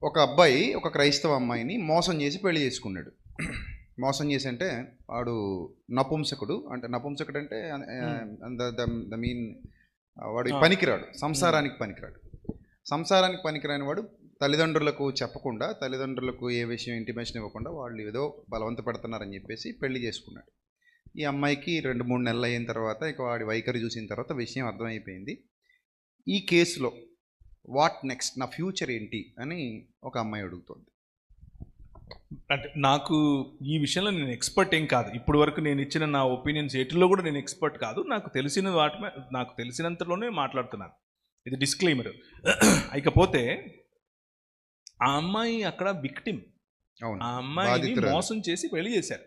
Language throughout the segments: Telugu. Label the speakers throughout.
Speaker 1: ఒక అబ్బాయి ఒక క్రైస్తవ అమ్మాయిని మోసం చేసి పెళ్లి చేసుకున్నాడు. మోసం చేసి అంటే వాడు నపుంసకుడు అంటే ద మీన్ వాడు పనికిరాడు, సంసారానికి పనికిరాని వాడు. తల్లిదండ్రులకు చెప్పకుండా, తల్లిదండ్రులకు ఏ విషయం ఇంటిమేషన్ ఇవ్వకుండా వాళ్ళు ఏదో బలవంత పెడుతున్నారని చెప్పేసి పెళ్లి చేసుకున్నాడు. ఈ అమ్మాయికి 2-3 నెలలు అయిన తర్వాత ఇక వాడి వైఖరి చూసిన తర్వాత విషయం అర్థమైపోయింది. ఈ కేసులో వాట్ నెక్స్ట్, నా ఫ్యూచర్ ఏంటి అని ఒక అమ్మాయి అడుగుతుంది.
Speaker 2: అంటే నాకు ఈ విషయంలో నేను ఎక్స్పర్ట్ ఏం కాదు. ఇప్పటి వరకు నేను ఇచ్చిన నా ఒపీనియన్స్ ఏటిలో కూడా నేను ఎక్స్పర్ట్ కాదు. నాకు తెలిసినంతలోనే మాట్లాడుతున్నాను. ఇది డిస్క్లైమర్. ఇకపోతే ఆ అమ్మాయి అక్కడ విక్టిమ్. ఆ అమ్మాయిని మోసం చేసి పెళ్లి చేశారు.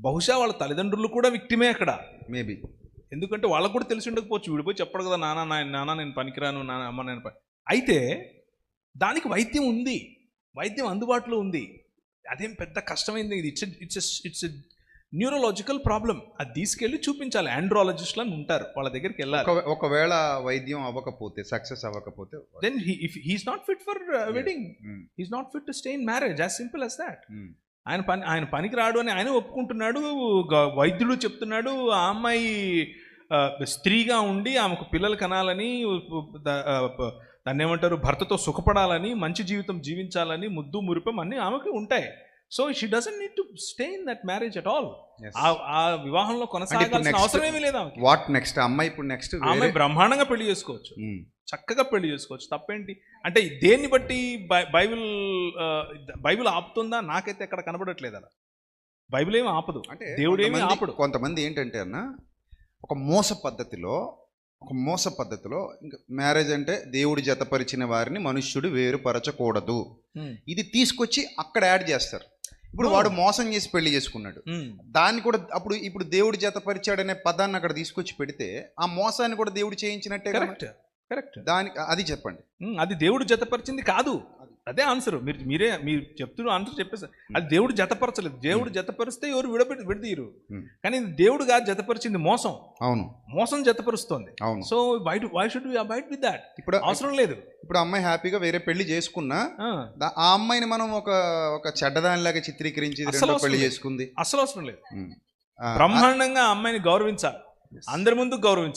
Speaker 2: బహుశా వాళ్ళ తల్లిదండ్రులు కూడా విక్టిమే అక్కడ, మేబీ. ఎందుకంటే వాళ్ళకు కూడా తెలిసి ఉండకపోవచ్చు. విడిపోయి చెప్పడు కదా, నాన్న నేను పనికిరాను, అమ్మ నేను అయితే దానికి వైద్యం ఉంది, వైద్యం అందుబాటులో ఉంది. అదేం పెద్ద కష్టమైంది. ఇది ఇట్స్ న్యూరలాజికల్ ప్రాబ్లం. అది తీసుకెళ్ళి చూపించాలి. ఆండ్రాలజిస్ట్లు అని ఉంటారు, వాళ్ళ దగ్గరికి వెళ్ళాలి.
Speaker 1: ఒకవేళ వైద్యం అవ్వకపోతే, సక్సెస్ అవ్వకపోతే,
Speaker 2: then he's not fit for wedding. He's not fit to stay in marriage, as simple as that. ఆయన పనికి రాడు అని ఆయన ఒప్పుకుంటున్నాడు, వైద్యుడు చెప్తున్నాడు. ఆ అమ్మాయి స్త్రీగా ఉండి ఆమెకు పిల్లలు కనాలని, దాన్ని ఏమంటారు, భర్తతో సుఖపడాలని, మంచి జీవితం జీవించాలని, ముద్దు మురిపం అన్నీ ఆమెకు ఉంటాయి. So she doesn't need to stay in that marriage at all. ఆ వివాహంలో కొనసాగాల్సిన అవసరం ఏమీ లేదు.
Speaker 1: What next? అమ్మాయి ఇప్పుడు నెక్స్ట్
Speaker 2: అమ్మాయి బ్రహ్మాండంగా పెళ్లి చేసుకోవచ్చు, చక్కగా పెళ్లి చేసుకోవచ్చు. తప్పేంటి? అంటే దేన్ని బట్టి బైబిల్ ఆపుతుందా? నాకైతే ఎక్కడ కనబడట్లేదు అలా. బైబిల్ ఏమి ఆపదు, అంటే దేవుడు ఏమి ఆపడు.
Speaker 1: కొంతమంది ఏంటంటే అన్న, ఒక మోస పద్ధతిలో ఇంకా మ్యారేజ్ అంటే దేవుడు జతపరిచిన వారిని మనుష్యుడు వేరుపరచకూడదు, ఇది తీసుకొచ్చి అక్కడ యాడ్ చేస్తారు. ఇప్పుడు వాడు మోసం చేసి పెళ్లి చేసుకున్నాడు, దాన్ని కూడా ఇప్పుడు దేవుడు జతపరిచాడనే పదాన్ని అక్కడ తీసుకొచ్చి పెడితే ఆ మోసాన్ని కూడా దేవుడు చేయించినట్టే.
Speaker 2: కరెక్ట్.
Speaker 1: దానికి అది చెప్పండి.
Speaker 2: అది దేవుడు జతపరిచింది కాదు. అదే ఆన్సర్. మీరు చెప్తున్న ఆన్సర్ చెప్పేసారు. అది దేవుడు జతపరచలేదు. దేవుడు జతపరిస్తే ఎవరు విడదీయరు. కానీ దేవుడు కాదు జతపరిచింది, మోసం.
Speaker 1: అవును,
Speaker 2: మోసం జతపరుస్తోంది.
Speaker 1: అవును.
Speaker 2: So why should we avoid with that? ఇప్పుడు అవసరం లేదు.
Speaker 1: ఇప్పుడు అమ్మాయి హ్యాపీగా వేరే పెళ్లి చేసుకున్నా ఆ అమ్మాయిని మనం ఒక చెడ్డదానిలాగా చిత్రీకరించి పెళ్లి చేసుకుంది,
Speaker 2: అసలు అవసరం లేదు. బ్రహ్మాండంగా అమ్మాయిని గౌరవించాలి, అందరి ముందు గౌరవించాలి.